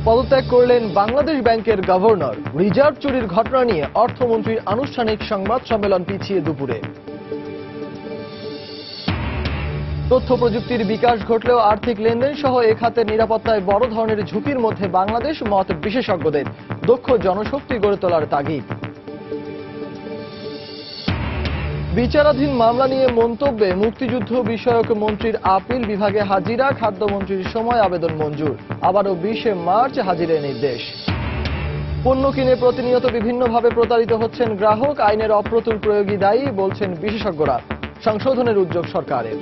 পদত্যাগ করলেন বাংলাদেশ ব্যাংকের গভর্নর। রিজার্ভ চুরির ঘটনা নিয়ে অর্থমন্ত্রীর আনুষ্ঠানিক সংবাদ সম্মেলন পিছিয়ে দুপুরে। তথ্য প্রযুক্তির বিকাশ ঘটলেও আর্থিক লেনদেন সহ এ খাতের নিরাপত্তায় বড় ধরনের ঝুঁকির মধ্যে বাংলাদেশ, মত বিশেষজ্ঞদের। দক্ষ জনশক্তি গড়ে তোলার তাগিদ। বিচারাধীন মামলা নিয়ে মন্তব্যে মুক্তিযুদ্ধ বিষয়ক মন্ত্রীর আপিল বিভাগে হাজিরা, খাদ্যমন্ত্রীর সময় আবেদন মঞ্জুর। আবারও 20 মার্চ হাজিরের নির্দেশ। পণ্য কিনে প্রতিনিয়ত বিভিন্নভাবে প্রতারিত হচ্ছেন গ্রাহক, আইনের অপ্রতুল প্রয়োগই দায়ী বলছেন বিশেষজ্ঞরা। সংশোধনের উদ্যোগ সরকারের।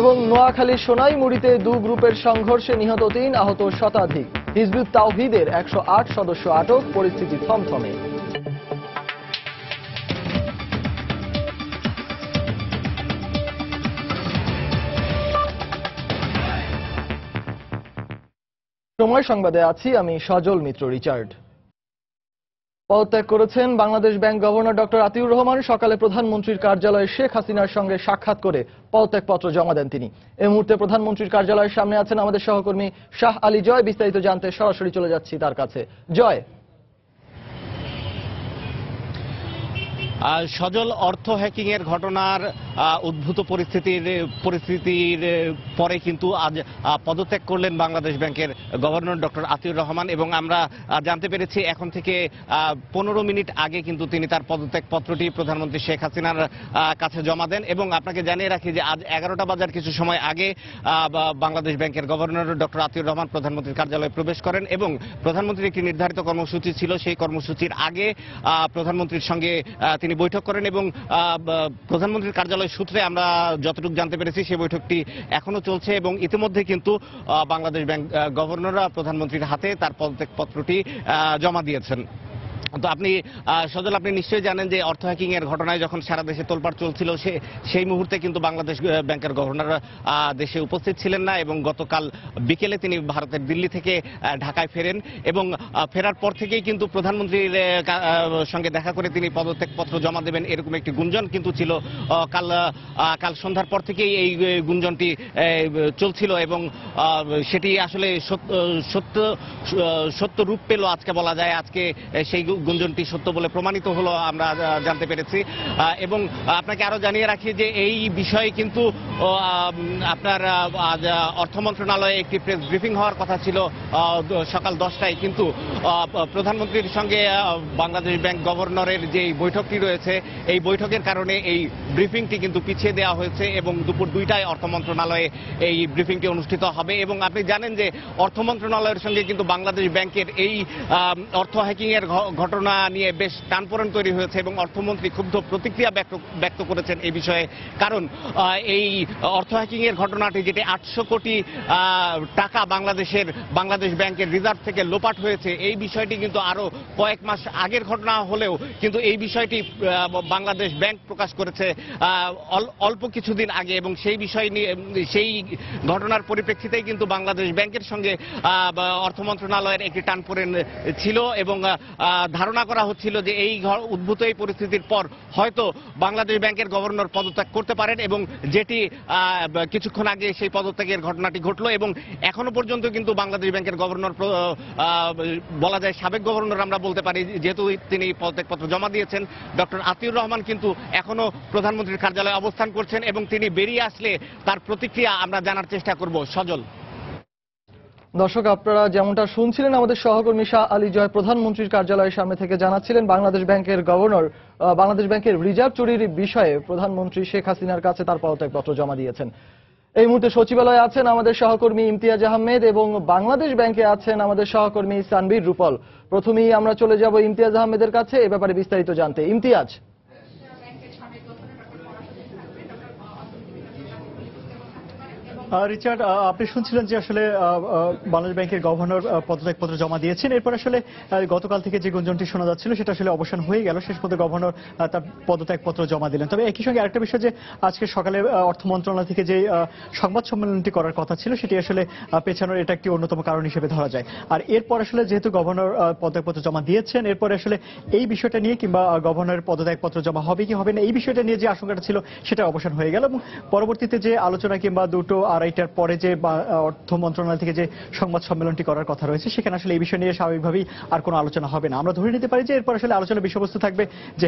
এবং নোয়াখালীর সোনাইমুড়িতে দু গ্রুপের সংঘর্ষে নিহত 3, আহত শতাধিক। হিজবুত তাওহীদের 108 সদস্য আটক, পরিস্থিতি থমথমে। সময় সংবাদে আছি আমি সজল মিত্র রিচার্ড। পদত্যাগ করেছেন Bangladesh bank governor doctor Atiur Rahman. সকালে প্রধানমন্ত্রীর কার্যালয়ে শেখ হাসিনার সঙ্গে সাক্ষাৎ করে পদত্যাগপত্র জমা দেন তিনি। এই মুহূর্তে প্রধানমন্ত্রীর কার্যালয়ের সামনে আছেন আমাদের সহকর্মী শাহ আলী জয়। বিস্তারিত জানতে সরাসরি চলে যাচ্ছি তার কাছে। জয়। সজল, অর্থ হ্যাকিং এর ঘটনার উদ্ভূত পরিস্থিতির পরে কিন্তু আজ পদত্যাগ করলেন বাংলাদেশ ব্যাংকের গভর্নর ডক্টর আতিউর রহমান এবং আমরা জানতে পেরেছি এখন থেকে 15 মিনিট আগে কিন্তু তিনি তার পদত্যাগ পত্রটি প্রধানমন্ত্রী শেখ হাসিনার কাছে জমা দেন। এবং আপনাকে জানিয়ে রাখি যে আজ 11টা বাজার কিছু সময় আগে বাংলাদেশ ব্যাংকের গভর্নর ডক্টর আতিউর রহমান প্রধানমন্ত্রীর কার্যালয়ে প্রবেশ করেন এবং প্রধানমন্ত্রীর একটি নির্ধারিত কর্মসূচি ছিল, সেই কর্মসূচির আগে প্রধানমন্ত্রীর সঙ্গে তিনি বৈঠক করেন এবং প্রধানমন্ত্রীর কার্যালয় সূত্রে আমরা যতটুকু জানতে পেরেছি সেই বৈঠকটি এখনো চলছে এবং ইতিমধ্যে কিন্তু বাংলাদেশ ব্যাংক গভর্নররা প্রধানমন্ত্রীর হাতে তার পদত্যাগপত্রটি জমা দিয়েছেন। তো আপনি সজল, আপনি নিশ্চয়ই জানেন যে অর্থ হ্যাকিং এর ঘটনায় যখন সারা দেশে তোলপাড় চলছিল সেই মুহূর্তে কিন্তু বাংলাদেশ ব্যাংকের গভর্নর দেশে উপস্থিত ছিলেন না এবং গতকাল বিকেলে তিনি ভারতের দিল্লি থেকে ঢাকায় ফেরেন এবং ফেরার পর থেকেই কিন্তু প্রধানমন্ত্রীর সঙ্গে দেখা করে তিনি পদত্যাগপত্র জমা দেবেন এরকম একটি গুঞ্জন কিন্তু ছিল। কাল সন্ধ্যার পর থেকেই এই গুঞ্জনটি চলছিল এবং সেটি আসলে সত্য রূপ পেল আজকে বলা যায়। আজকে সেই গুঞ্জনটি সত্য বলে প্রমাণিত হলো আমরা জানতে পেরেছি। এবং আপনাকে আরো জানিয়ে রাখি যে এই বিষয়ে কিন্তু আপনার অর্থ মন্ত্রণালয়ে একটি প্রেস ব্রিফিং হওয়ার কথা ছিল সকাল 10টায়, কিন্তু প্রধানমন্ত্রীর সঙ্গে বাংলাদেশ ব্যাংক গভর্নরের যে বৈঠকটি রয়েছে এই বৈঠকের কারণে এই ব্রিফিংটি কিন্তু পিছিয়ে দেওয়া হয়েছে এবং দুপুর 2টায় অর্থ মন্ত্রণালয়ে এই ব্রিফিংটি অনুষ্ঠিত হবে। এবং আপনি জানেন যে অর্থ মন্ত্রণালয়ের সঙ্গে কিন্তু বাংলাদেশ ব্যাংকের এই অর্থ হ্যাকিং এর ঘটনা নিয়ে বেশ টানপোড়েন তৈরি হয়েছে এবং অর্থমন্ত্রী ক্ষুব্ধ প্রতিক্রিয়া ব্যক্ত করেছেন এই বিষয়ে। কারণ এই অর্থ হ্যাকিং এর ঘটনাটি যেটি 800 কোটি টাকা বাংলাদেশ ব্যাংকের রিজার্ভ থেকে লোপাট হয়েছে, এই বিষয়টি কিন্তু আরো কয়েক মাস আগের ঘটনা হলেও কিন্তু এই বিষয়টি বাংলাদেশ ব্যাংক প্রকাশ করেছে অল্প কিছুদিন আগে এবং সেই বিষয় নিয়ে সেই ঘটনার পরিপ্রেক্ষিতেই কিন্তু বাংলাদেশ ব্যাংকের সঙ্গে অর্থ মন্ত্রণালয়ের একটি টানপোড়েন ছিল এবং ধারণা করা হচ্ছিল যে এই উদ্ভূত এই পরিস্থিতির পর হয়তো বাংলাদেশ ব্যাংকের গভর্নর পদত্যাগ করতে পারেন এবং যেটি কিছুক্ষণ আগে সেই পদত্যাগের ঘটনাটি ঘটলো। এবং এখনো পর্যন্ত কিন্তু বাংলাদেশ ব্যাংকের গভর্নর বলা যায় সাবেক গভর্নর আমরা বলতে পারি, যেহেতু তিনি পদত্যাগপত্র জমা দিয়েছেন, ডক্টর আতিউর রহমান কিন্তু এখনো প্রধানমন্ত্রীর কার্যালয়ে অবস্থান করছেন এবং তিনি বেরিয়ে আসলে তার প্রতিক্রিয়া আমরা জানার চেষ্টা করব। সজল। দর্শক, আপনারা যেমনটা শুনছিলেন আমাদের সহকর্মী শাহ আলী জয় প্রধানমন্ত্রীর কার্যালয়ের সামনে থেকে জানাচ্ছিলেন বাংলাদেশ ব্যাংকের গভর্নর বাংলাদেশ ব্যাংকের রিজার্ভ চুরির বিষয়ে প্রধানমন্ত্রী শেখ হাসিনার কাছে তার পদত্যাগপত্র জমা দিয়েছেন। এই মুহূর্তে সচিবালয়ে আছেন আমাদের সহকর্মী ইমতিয়াজ আহমেদ এবং বাংলাদেশ ব্যাংকে আছেন আমাদের সহকর্মী সানবীর রূপল। প্রথমেই আমরা চলে যাব ইমতিয়াজ আহমেদের কাছে এ ব্যাপারে বিস্তারিত জানতে। ইমতিয়াজ। রিচার্ড, আপনি শুনছিলেন যে আসলে বাংলাদেশ ব্যাংকের গভর্নর পদত্যাগপত্র জমা দিয়েছেন। এরপর আসলে গতকাল থেকে যে গুঞ্জনটি শোনা যাচ্ছিল সেটা আসলে অবসান হয়ে গেল। শেষ পর্যন্ত গভর্নর তার পদত্যাগপত্র জমা দিলেন। তবে একই সঙ্গে আরেকটা বিষয় যে আজকে সকালে অর্থ মন্ত্রণালয় থেকে যে সংবাদ সম্মেলনটি করার কথা ছিল সেটি আসলে পেছানোর এটা একটি অন্যতম কারণ হিসেবে ধরা যায়। আর এরপর আসলে যেহেতু গভর্নর পদত্যাগপত্র জমা দিয়েছেন, এরপর আসলে এই বিষয়টা নিয়ে কিংবা গভর্নরের পদত্যাগপত্র জমা হবে কি হবে না এই বিষয়টা নিয়ে যে আশঙ্কাটা ছিল সেটা অবসান হয়ে গেল এবং পরবর্তীতে যে আলোচনা কিংবা দুটো আড়াইটার পরে যে অর্থ মন্ত্রণালয় থেকে যে সংবাদ সম্মেলনটি করার কথা রয়েছে সেখানে আসলে এই বিষয় নিয়ে স্বাভাবিকভাবেই আর কোনো আলোচনা হবে না। আমরা ধরে নিতে পারি যে এরপর আসলে আলোচনার বিষয়বস্তু থাকবে যে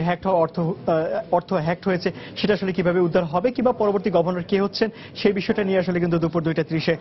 অর্থ হ্যাক্ট হয়েছে সেটা আসলে কিভাবে উদ্ধার হবে কিংবা পরবর্তী গভর্নর কে হচ্ছেন সেই বিষয়টা নিয়ে আসলে কিন্তু দুপুর 2:30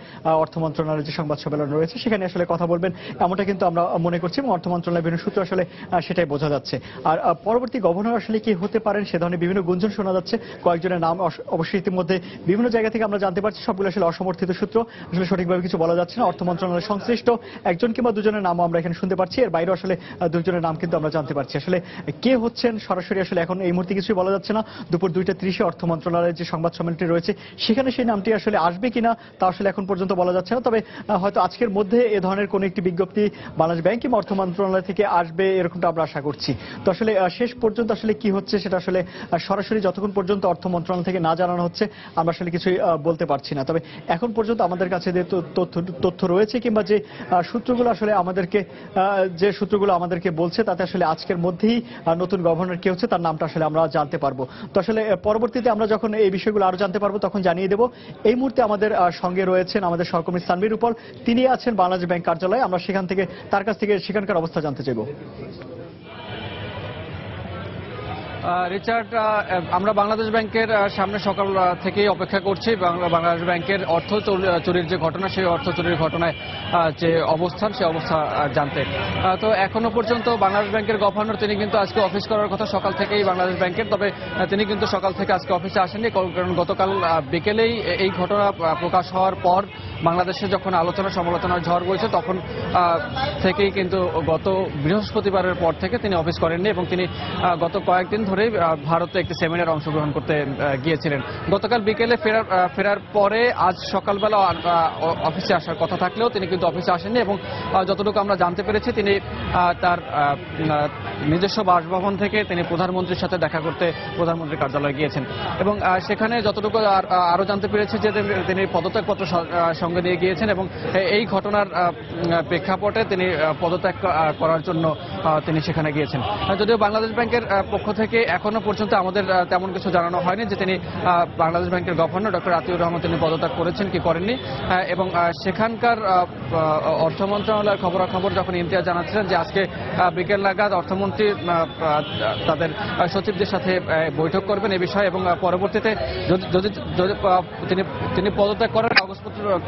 অর্থ মন্ত্রণালয়ের যে সংবাদ সম্মেলন রয়েছে সেখানে আসলে কথা বলবেন এমনটা কিন্তু আমরা মনে করছি এবং অর্থ মন্ত্রণালয়ের বিভিন্ন সূত্র আসলে সেটাই বোঝা যাচ্ছে। আর পরবর্তী গভর্নর আসলে কি হতে পারেন সে ধরনের বিভিন্ন গুঞ্জন শোনা যাচ্ছে। কয়েকজনের নাম অবশ্যই ইতিমধ্যে বিভিন্ন জায়গা থেকে আমরা জানতে পারছি, সবগুলো আসলে অসমর্থিত সূত্র, আসলে সঠিকভাবে কিছু বলা যাচ্ছে না। অর্থ মন্ত্রণালয়ের সংশ্লিষ্ট একজন কিংবা দুজনের নামও আমরা এখানে শুনতে পারছি, এর বাইরেও আসলে দুজনের নাম কিন্তু আমরা জানতে পারছি। আসলে কে হচ্ছেন সরাসরি আসলে এখন এই মুহূর্তে কিছুই বলা যাচ্ছে না। দুপুর 2:30 অর্থ মন্ত্রণালয়ের যে সংবাদ সম্মেলনটি রয়েছে সেখানে সেই নামটি আসলে আসবে কিনা তা আসলে এখন পর্যন্ত বলা যাচ্ছে না। তবে হয়তো আজকের মধ্যে এ ধরনের কোন একটি বিজ্ঞপ্তি বাংলাদেশ ব্যাংক কিংবা অর্থ মন্ত্রণালয় থেকে আসবে এরকমটা আমরা আশা করছি। তো আসলে শেষ পর্যন্ত আসলে কি হচ্ছে সেটা আসলে সরাসরি যতক্ষণ পর্যন্ত অর্থ মন্ত্রণালয় থেকে না জানানো হচ্ছে আমরা আসলে কিছুই বলতে পারছি না। তবে এখন পর্যন্ত আমাদের কাছে যে তথ্য রয়েছে কিংবা যে সূত্রগুলো আসলে আমাদেরকে বলছে তাতে আসলে আজকের মধ্যেই নতুন গভর্নর কে হচ্ছে তার নামটা আসলে আমরা জানতে পারবো। তো আসলে পরবর্তীতে আমরা যখন এই বিষয়গুলো আরো জানতে পারবো তখন জানিয়ে দেব। এই মুহূর্তে আমাদের সঙ্গে রয়েছেন আমাদের সহকর্মী সানভীর রূপল, তিনি আছেন বাংলাদেশ ব্যাংক কার্যালয়ে। আমরা সেখান থেকে তার কাছ থেকে সেখানকার অবস্থা জানতে চাইব। রিচার্ড, আমরা বাংলাদেশ ব্যাংকের সামনে সকাল থেকেই অপেক্ষা করছি বাংলাদেশ ব্যাংকের অর্থ চুরির যে ঘটনা সেই অর্থ চুরির ঘটনায় যে অবস্থান সে অবস্থা জানতে। তো এখনো পর্যন্ত বাংলাদেশ ব্যাংকের গভর্নর তিনি কিন্তু আজকে অফিস করার কথা সকাল থেকেই বাংলাদেশ ব্যাংকের, তবে তিনি কিন্তু সকাল থেকে আজকে অফিসে আসেননি কারণ গতকাল বিকেলেই এই ঘটনা প্রকাশ হওয়ার পর বাংলাদেশে যখন আলোচনা সমালোচনার ঝড় বইছে তখন থেকেই কিন্তু গত বৃহস্পতিবারের পর থেকে তিনি অফিস করেননি এবং তিনি গত কয়েকদিন ধরেই ভারতে একটি সেমিনারে অংশগ্রহণ করতে গিয়েছিলেন। গতকাল বিকেলে ফেরার পরে আজ সকালবেলা অফিসে আসার কথা থাকলেও তিনি কিন্তু অফিসে আসেননি এবং যতটুকু আমরা জানতে পেরেছি তিনি তার নিজস্ব বাসভবন থেকে তিনি প্রধানমন্ত্রীর সাথে দেখা করতে প্রধানমন্ত্রীর কার্যালয়ে গিয়েছেন এবং সেখানে যতটুকু আরো জানতে পেরেছি যে তিনি পদত্যাগপত্র সঙ্গে নিয়ে গিয়েছেন এবং এই ঘটনার প্রেক্ষাপটে তিনি পদত্যাগ করার জন্য তিনি সেখানে গিয়েছেন। যদিও বাংলাদেশ ব্যাংকের পক্ষ থেকে এখনো পর্যন্ত আমাদের তেমন কিছু জানানো হয়নি যে তিনি বাংলাদেশ ব্যাংকের গভর্নর ডক্টর আতিউর রহমান তিনি পদত্যাগ করেছেন কি করেননি এবং সেখানকার অর্থ মন্ত্রণালয়ের খবরাখবর যখন ইমতিয়াজ জানাচ্ছিলেন যে আজকে বিকেল নাগাদ অর্থমন্ত্রী তাদের সচিবদের সাথে বৈঠক করবেন এ বিষয়ে এবং পরবর্তীতে যদি তিনি পদত্যাগ করার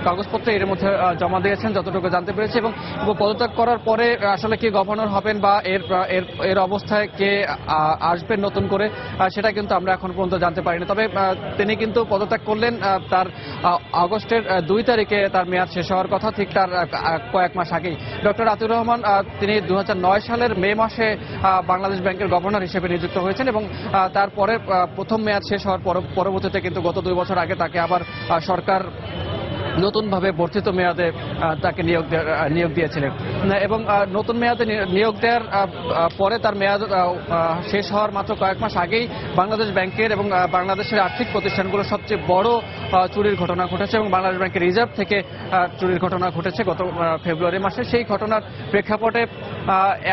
কাগজপত্র এর মধ্যে জমা দিয়েছেন যতটুকু জানতে পেরেছি এবং পদত্যাগ করার পরে আসলে কি গভর্নর হবেন বা এর অবস্থায় কে আসবেন নতুন করে সেটা কিন্তু আমরা এখন পর্যন্ত জানতে পারিনি। তবে তিনি কিন্তু পদত্যাগ করলেন তার আগস্টের 2 তারিখে তার মেয়াদ শেষ হওয়ার কথা, ঠিক তার কয়েক মাস আগেই। ডক্টর আতিউর রহমান তিনি 2009 সালের মে মাসে বাংলাদেশ ব্যাংকের গভর্নর হিসেবে নিযুক্ত হয়েছেন এবং তারপরে প্রথম মেয়াদ শেষ হওয়ার পরবর্তীতে কিন্তু গত 2 বছর আগে তাকে আবার সরকার নতুনভাবে বর্ধিত মেয়াদে তাকে নিয়োগ দিয়েছিলেন এবং নতুন মেয়াদে নিয়োগ দেওয়ার পরে তার মেয়াদ শেষ হওয়ার মাত্র কয়েক মাস আগেই বাংলাদেশ ব্যাংকের এবং বাংলাদেশের আর্থিক প্রতিষ্ঠানগুলোর সবচেয়ে বড় চুরির ঘটনা ঘটেছে এবং বাংলাদেশ ব্যাংকের রিজার্ভ থেকে চুরির ঘটনা ঘটেছে গত ফেব্রুয়ারি মাসে। সেই ঘটনার প্রেক্ষাপটে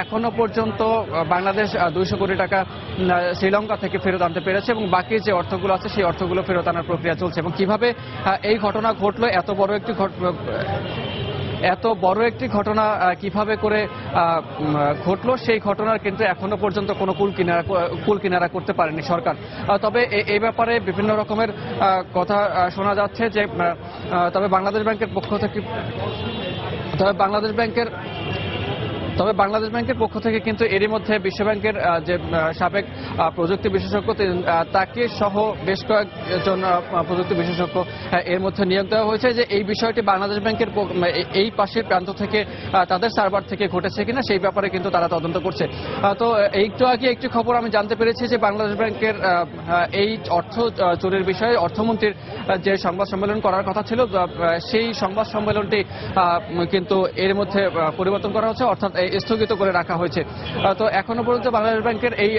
এখনো পর্যন্ত বাংলাদেশ 200 কোটি টাকা শ্রীলঙ্কা থেকে ফেরত আনতে পেরেছে এবং বাকি যে অর্থগুলো আছে সেই অর্থগুলো ফেরত আনার প্রক্রিয়া চলছে এবং কিভাবে এই ঘটনা ঘটলো এত বড় একটি ঘটনা কিভাবে করে ঘটলো সেই ঘটনার কিন্তু এখনো পর্যন্ত কোনো কুল কিনারা করতে পারেনি সরকার। তবে এই ব্যাপারে বিভিন্ন রকমের কথা শোনা যাচ্ছে যে তবে বাংলাদেশ ব্যাংকের তবে বাংলাদেশ ব্যাংকের পক্ষ থেকে কিন্তু এরই মধ্যে বিশ্বব্যাংকের যে সাবেক প্রযুক্তি বিশেষজ্ঞ তাকে সহ বেশ কয়েকজন প্রযুক্তি বিশেষজ্ঞ এর মধ্যে নিয়োগ দেওয়া হয়েছে যে এই বিষয়টি বাংলাদেশ ব্যাংকের এই পাশের প্রান্ত থেকে তাদের সার্ভার থেকে ঘটেছে কিনা সেই ব্যাপারে কিন্তু তারা তদন্ত করছে। তো একটু আগে একটি খবর আমি জানতে পেরেছি যে বাংলাদেশ ব্যাংকের এই অর্থ চুরির বিষয়ে অর্থমন্ত্রীর যে সংবাদ সম্মেলন করার কথা ছিল সেই সংবাদ সম্মেলনটি কিন্তু এর মধ্যে পরিবর্তন করা হচ্ছে, অর্থাৎ স্থগিত করে রাখা হয়েছে। তো এখনো পর্যন্ত বাংলাদেশ ব্যাংকের এই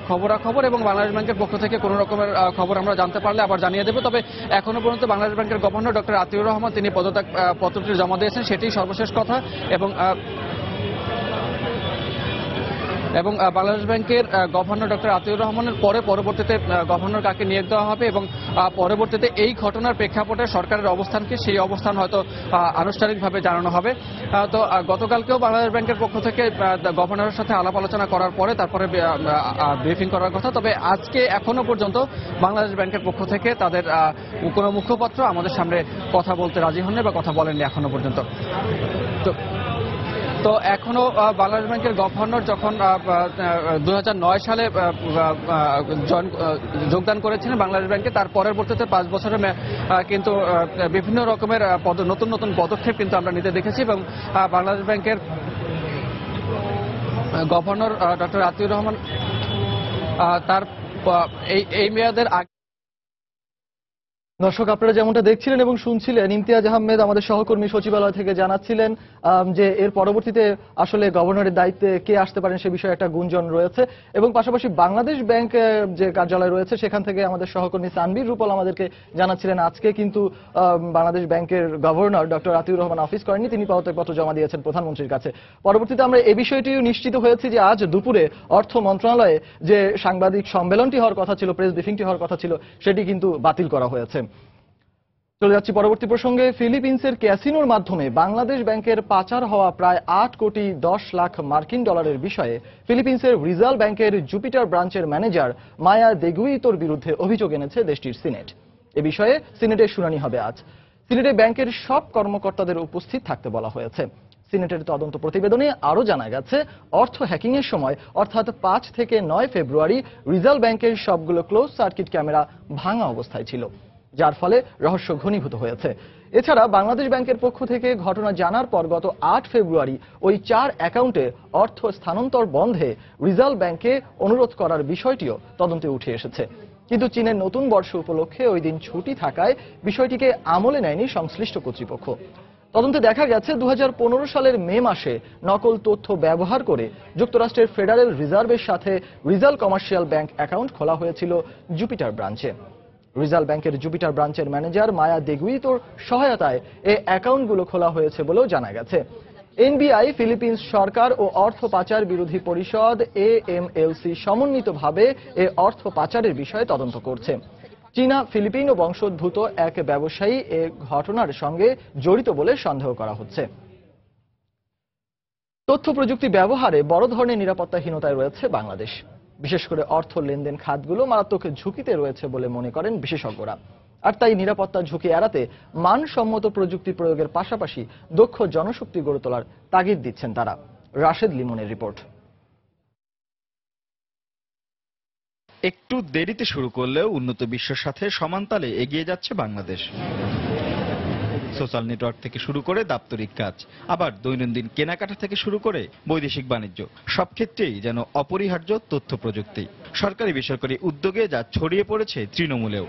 খবরাখবর এবং বাংলাদেশ ব্যাংকের পক্ষ থেকে কোনো রকমের খবর আমরা জানতে পারলে আবার জানিয়ে দেব। তবে এখনো পর্যন্ত বাংলাদেশ ব্যাংকের গভর্নর ডক্টর আতিউর রহমান তিনি পদত্যাগ পত্রটি জমা দিয়েছেন, সেটি সর্বশেষ কথা। এবং বাংলাদেশ ব্যাংকের গভর্নর ডক্টর আতিউর রহমানের পরবর্তীতে গভর্নর কাকে নিয়োগ দেওয়া হবে এবং পরবর্তীতে এই ঘটনার প্রেক্ষাপটে সরকারের অবস্থানকে সেই অবস্থান হয়তো আনুষ্ঠানিকভাবে জানানো হবে। তো গতকালকেও বাংলাদেশ ব্যাংকের পক্ষ থেকে গভর্নরের সাথে আলাপ আলোচনা করার পরে তারপরে ব্রিফিং করার কথা। তবে আজকে এখনো পর্যন্ত বাংলাদেশ ব্যাংকের পক্ষ থেকে তাদের কোনো মুখপাত্র আমাদের সামনে কথা বলতে রাজি হননি বা কথা বলেননি এখনো পর্যন্ত। তো এখনো বাংলাদেশ ব্যাংকের গভর্নর যখন 2009 সালে যোগদান করেছিলেন বাংলাদেশ ব্যাংকে, তার পরবর্তীতে 5 বছরে কিন্তু বিভিন্ন রকমের নতুন নতুন পদক্ষেপ কিন্তু আমরা নিতে দেখেছি এবং বাংলাদেশ ব্যাংকের গভর্নর ডক্টর আতিউর রহমান তার এই মেয়াদের আগে। দর্শক, আপনারা যেমনটা দেখছিলেন এবং শুনছিলেন, ইমতিয়াজ আহমেদ আমাদের সহকর্মী সচিবালয় থেকে জানাচ্ছিলেন যে এর পরবর্তীতে আসলে গভর্নরের দায়িত্বে কে আসতে পারেন সে বিষয়ে একটা গুঞ্জন রয়েছে এবং পাশাপাশি বাংলাদেশ ব্যাংক যে কার্যালয় রয়েছে সেখান থেকে আমাদের সহকর্মী সানবীর রূপল আমাদেরকে জানাচ্ছিলেন আজকে কিন্তু বাংলাদেশ ব্যাংকের governor doctor Atiur Rahman office করেননি, তিনি পদত্যাগপত্র জমা দিয়েছেন প্রধানমন্ত্রীর কাছে। পরবর্তীতে আমরা এই বিষয়টিও নিশ্চিত হয়েছি যে আজ দুপুরে অর্থ মন্ত্রণালয়ে যে সাংবাদিক সম্মেলনটি হওয়ার কথা ছিল, প্রেস ব্রিফিংটি হওয়ার কথা ছিল, সেটি কিন্তু বাতিল করা হয়েছে। চলে যাচ্ছি পরবর্তী প্রসঙ্গে। ফিলিপিন্সের ক্যাসিনোর মাধ্যমে বাংলাদেশ ব্যাংকের পাচার হওয়া প্রায় 8 কোটি 10 লাখ মার্কিন ডলারের বিষয়ে ফিলিপিন্সের রিজার্ভ ব্যাংকের জুপিটার ব্রাঞ্চের ম্যানেজার মায়া দেগুইতোর বিরুদ্ধে অভিযোগ এনেছে দেশটির সিনেট। এ বিষয়ে সিনেটের শুনানি হবে আজ। সিনেটে ব্যাংকের সব কর্মকর্তাদের উপস্থিত থাকতে বলা হয়েছে। সিনেটের তদন্ত প্রতিবেদনে আরও জানা গেছে অর্থ হ্যাকিং এর সময় অর্থাৎ 5 থেকে 9 ফেব্রুয়ারি রিজার্ভ ব্যাংকের সবগুলো ক্লোজ সার্কিট ক্যামেরা ভাঙা অবস্থায় ছিল, যার ফলে রহস্য ঘনীভূত হয়েছে। এছাড়া বাংলাদেশ ব্যাংকের পক্ষ থেকে ঘটনা জানার পর গত 8 ফেব্রুয়ারি ওই 4 অ্যাকাউন্টে অর্থ স্থানান্তর বন্ধে রিজার্ভ ব্যাংকে অনুরোধ করার বিষয়টিও তদন্তে উঠে এসেছে। কিন্তু চীনের নতুন বর্ষ উপলক্ষে ওই দিন ছুটি থাকায় বিষয়টিকে আমলে নেয়নি সংশ্লিষ্ট কর্তৃপক্ষ। তদন্তে দেখা গেছে 2015 সালের মে মাসে নকল তথ্য ব্যবহার করে যুক্তরাষ্ট্রের ফেডারেল রিজার্ভের সাথে রিজাল কমার্শিয়াল ব্যাংক অ্যাকাউন্ট খোলা হয়েছিল জুপিটার ব্রাঞ্চে। রিজার্ভ ব্যাংকের জুপিটার ব্রাঞ্চের ম্যানেজার মায়া দেগুইতোর সহায়তায় এই অ্যাকাউন্টগুলো খোলা হয়েছে বলেও জানা গেছে। এনবিআই, ফিলিপিন্স সরকার ও অর্থ পাচার বিরোধী পরিষদ এএমএলসি সমন্বিতভাবে এই অর্থ পাচারের বিষয়ে তদন্ত করছে। চীনা ফিলিপিনো বংশোদ্ভূত এক ব্যবসায়ী এ ঘটনার সঙ্গে জড়িত বলে সন্দেহ করা হচ্ছে। তথ্য প্রযুক্তি ব্যবহারে বড় ধরনের নিরাপত্তাহীনতায় রয়েছে বাংলাদেশ। বিশেষ করে অর্থ লেনদেন খাতগুলো মারাত্মক ঝুঁকিতে রয়েছে বলে মনে করেন বিশেষজ্ঞরা। আর তাই নিরাপত্তার ঝুঁকি এড়াতে মানসম্মত প্রযুক্তি প্রয়োগের পাশাপাশি দক্ষ জনশক্তি গড়ে তোলার তাগিদ দিচ্ছেন তারা। রাশেদ লিমনের রিপোর্ট। একটু দেরিতে শুরু করলেও উন্নত বিশ্বের সাথে সমানতালে এগিয়ে যাচ্ছে বাংলাদেশ। সোশ্যাল নেটওয়ার্ক থেকে শুরু করে দাপ্তরিক কাজ, আবার দৈনন্দিন কেনাকাটা থেকে শুরু করে বৈদেশিক বাণিজ্য, সব ক্ষেত্রেই যেন অপরিহার্য তথ্য প্রযুক্তি। সরকারি বেসরকারি উদ্যোগে যা ছড়িয়ে পড়েছে তৃণমূলেও।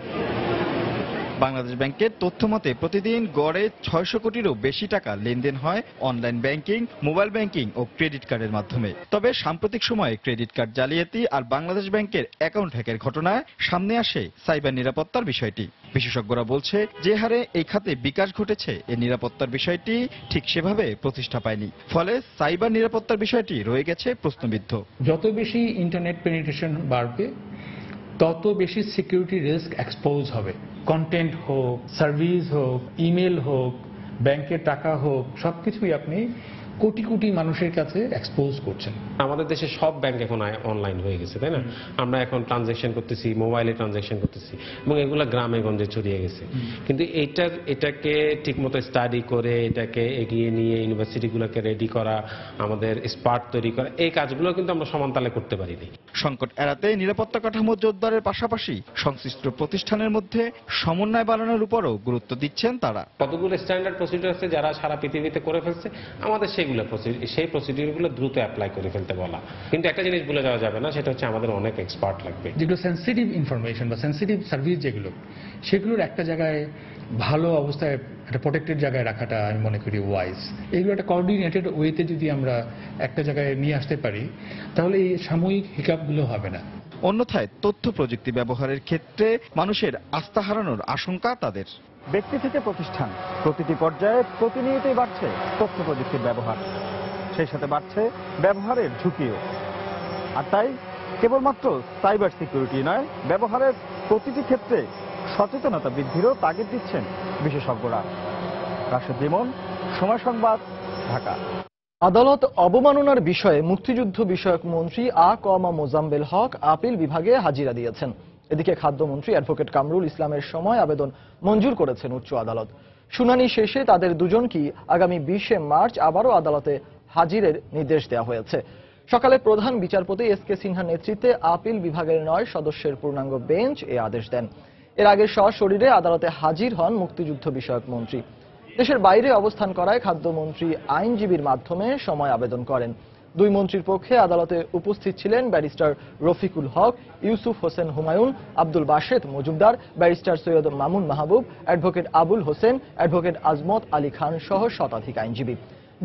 বাংলাদেশ ব্যাংকের তথ্য মতে প্রতিদিন গড়ে 600 কোটিরও বেশি টাকা লেনদেন হয় অনলাইন ব্যাংকিং, মোবাইল ব্যাংকিং ও ক্রেডিট কার্ডের মাধ্যমে। তবে সাম্প্রতিক সময়ে ক্রেডিট কার্ড জালিয়াতি আর বাংলাদেশ ব্যাংকের অ্যাকাউন্ট হ্যাকের ঘটনায় সামনে আসে সাইবার নিরাপত্তার বিষয়টি। বিশেষজ্ঞরা বলছে যে হারে এই খাতে বিকাশ ঘটেছে, এই নিরাপত্তার বিষয়টি ঠিক সেভাবে প্রতিষ্ঠা পায়নি। ফলে সাইবার নিরাপত্তার বিষয়টি রয়ে গেছে প্রশ্নবিদ্ধ। যত বেশি ইন্টারনেট পেনিট্রেশন বাড়বে তত বেশি সিকিউরিটি রিস্ক এক্সপোজ হবে। কন্টেন্ট হোক, সার্ভিস হোক, ইমেল হোক, ব্যাংকের টাকা হোক, সবকিছুই আপনি কোটি কোটি মানুষের কাছে এক্সপোজ করছেন। আমাদের দেশে সব ব্যাংক এখন অনলাইন হয়ে গেছে, তাই না? আমরা এখন ট্রানজ্যাকশন করতেছি, মোবাইলে ট্রানজ্যাকশন করতেছি, এবং এগুলো গ্রামে গঞ্জে ছড়িয়ে গেছে। কিন্তু এটাকে ঠিকমতো স্টাডি করে এটাকে এগিয়ে নিয়ে ইউনিভার্সিটিগুলোকে রেডি করা, আমাদের স্পার্ট তৈরি করা, এই কাজগুলো কিন্তু আমরা সমানতালে করতে পারিনি। সংকট এড়াতে নিরাপত্তা কাঠামো জোরদারের পাশাপাশি সংশ্লিষ্ট প্রতিষ্ঠানের মধ্যে সমন্বয় বাড়ানোর উপরও গুরুত্ব দিচ্ছেন তারা। কতগুলো স্ট্যান্ডার্ড প্রসিডিউর আছে যারা সারা পৃথিবীতে করে ফেলছে, আমাদের সেই প্রসিডিউরগুলো দ্রুত অ্যাপ্লাই করে ফেলতে বলা। কিন্তু একটা জিনিস ভুলে যাওয়া যাবে না, সেটা হচ্ছে আমাদের অনেক এক্সপার্ট লাগবে। যেগুলো সেন্সিটিভ ইনফরমেশন বা সেন্সিটিভ সার্ভিস সেগুলোর একটা জায়গায় ভালো অবস্থায় একটা প্রোটেক্টেড জায়গায় রাখাটা আমি মনে করি ওয়াইজ। এগুলো একটা কোঅর্ডিনেটেড ওয়েতে যদি আমরা একটা জায়গায় নিয়ে আসতে পারি, তাহলে এই সাময়িক হিকাপগুলো হবে না। অন্যথায় তথ্য প্রযুক্তি ব্যবহারের ক্ষেত্রে মানুষের আস্থা হারানোর আশঙ্কা তাদের। ব্যক্তি থেকে প্রতিষ্ঠান প্রতিটি পর্যায়ে প্রতিনিয়তই বাড়ছে তথ্য প্রযুক্তির ব্যবহার, সেই সাথে বাড়ছে ব্যবহারের ঝুঁকিও। আর তাই কেবলমাত্র সাইবার সিকিউরিটি নয়, ব্যবহারের প্রতিটি ক্ষেত্রে সচেতনতা বৃদ্ধিরও তাগিদ দিচ্ছেন বিশেষজ্ঞরা। রাশেদ লিমন, সময় সংবাদ, ঢাকা। আদালত অবমাননার বিষয়ে মুক্তিযুদ্ধ বিষয়ক মন্ত্রী মোজাম্মেল হক আপিল বিভাগে হাজিরা দিয়েছেন। এদিকে খাদ্যমন্ত্রী অ্যাডভোকেট কামরুল ইসলামের সময় আবেদন মঞ্জুর করেছেন উচ্চ আদালত। শুনানি শেষে তাদের দুজনকেই আগামী 20 মার্চ আবারও আদালতে হাজিরের নির্দেশ দেওয়া হয়েছে। সকালে প্রধান বিচারপতি এস.কে. সিনহার নেতৃত্বে আপিল বিভাগের 9 সদস্যের পূর্ণাঙ্গ বেঞ্চ এ আদেশ দেন। এর আগে সশরীরে আদালতে হাজির হন মুক্তিযুদ্ধ বিষয়ক মন্ত্রী। দেশের বাইরে অবস্থান করায় খাদ্যমন্ত্রী আইনজীবীর মাধ্যমে সময় আবেদন করেন। দুই মন্ত্রীর পক্ষে আদালতে উপস্থিত ছিলেন ব্যারিস্টার রফিকুল হক, ইউসুফ হোসেন হুমায়ুন, আব্দুল বাসেত মজুমদার, ব্যারিস্টার সৈয়দ মামুন মাহবুব, অ্যাডভোকেট আবুল হোসেন, অ্যাডভোকেট আজমত আলী খান সহ শতাধিক আইনজীবী।